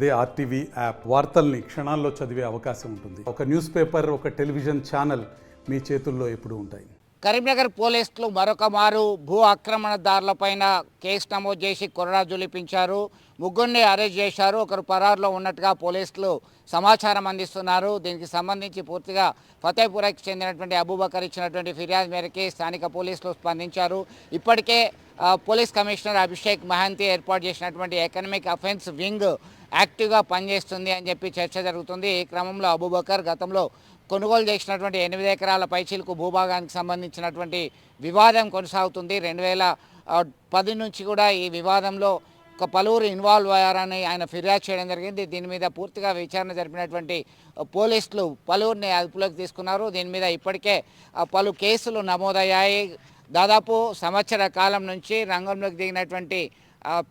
అదే RTV app వార్తల్ని క్షణాల్లో చదివే అవకాశం ఉంటుంది. ఒక న్యూస్ పేపర్, ఒక టెలివిజన్ ఛానల్ మీ చేతుల్లో ఎప్పుడూ ఉంటాయి. కరీంనగర్ పోలీసులు మరొక మారు భూ ఆక్రమణదారులపైన కేసు నమోదు చేసి కొరడా జులిపించారు. ముగ్గురిని అరెస్ట్ చేశారు. ఒకరు పరారులో ఉన్నట్టుగా పోలీసులు సమాచారం అందిస్తున్నారు. దీనికి సంబంధించి పూర్తిగా ఫతేపురాకి చెందినటువంటి అబూబకర్ ఇచ్చినటువంటి ఫిర్యాదు మేరకి స్థానిక పోలీసులు స్పందించారు. ఇప్పటికే పోలీస్ కమిషనర్ అభిషేక్ మహంతి ఏర్పాటు చేసినటువంటి ఎకనామిక్ అఫెన్స్ వింగ్ యాక్టివ్గా పనిచేస్తుంది అని చెప్పి చర్చ జరుగుతుంది. ఈ క్రమంలో అబూబకర్ గతంలో కొనుగోలు చేసినటువంటి 8 ఎకరాల పైచీలకు భూభాగానికి సంబంధించినటువంటి వివాదం కొనసాగుతుంది. 2010 నుంచి కూడా ఈ వివాదంలో పలువురు ఇన్వాల్వ్ అయ్యారని ఆయన ఫిర్యాదు చేయడం జరిగింది. దీని మీద పూర్తిగా విచారణ జరిపినటువంటి పోలీసులు పలువురిని అదుపులోకి తీసుకున్నారు. దీని మీద ఇప్పటికే పలు కేసులు నమోదయ్యాయి. దాదాపు సంవత్సర కాలం నుంచి రంగంలోకి దిగినటువంటి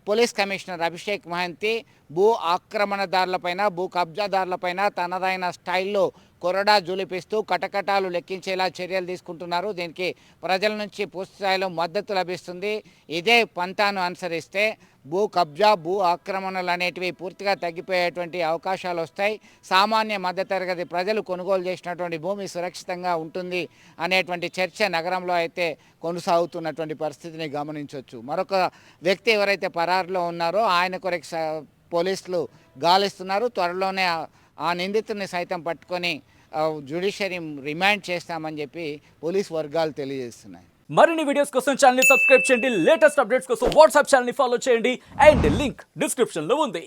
పోలీస్ కమిషనర్ అభిషేక్ మహంతి భూ ఆక్రమణదారులపైన, భూ కబ్జాదారులపైన తనదైన స్టైల్లో కొరడా జూలిపిస్తూ కటకటాలు లెక్కించేలా చర్యలు తీసుకుంటున్నారు. దీనికి ప్రజల నుంచి పూర్తి స్థాయిలో మద్దతు లభిస్తుంది. ఇదే పంతాను అనుసరిస్తే భూ కబ్జా, భూ ఆక్రమణలు అనేటివి పూర్తిగా తగ్గిపోయేటువంటి అవకాశాలు వస్తాయి. సామాన్య మధ్యతరగతి ప్రజలు కొనుగోలు చేసినటువంటి భూమి సురక్షితంగా ఉంటుంది అనేటువంటి చర్చ నగరంలో అయితే కొనసాగుతున్నటువంటి పరిస్థితిని గమనించవచ్చు. మరొక వ్యక్తి ఎవరైతే పరారులో ఉన్నారో ఆయన కొరకు పోలీసులు గాలిస్తున్నారు. త్వరలోనే ఆ నిందితుడిని సైతం పట్టుకొని జ్యుడిషియరీ రిమాండ్ చేస్తామని చెప్పి పోలీస్ వర్గాలు తెలియజేస్తున్నాయి. మరిన్ని వీడియోస్ కోసం ఛానల్ ని సబ్స్క్రైబ్ చేయండి. లేటెస్ట్ అప్డేట్స్ కోసం వాట్సాప్ ఛానల్ ని ఫాలో చేయండి. అండ్ లింక్ డిస్క్రిప్షన్ లో ఉంది.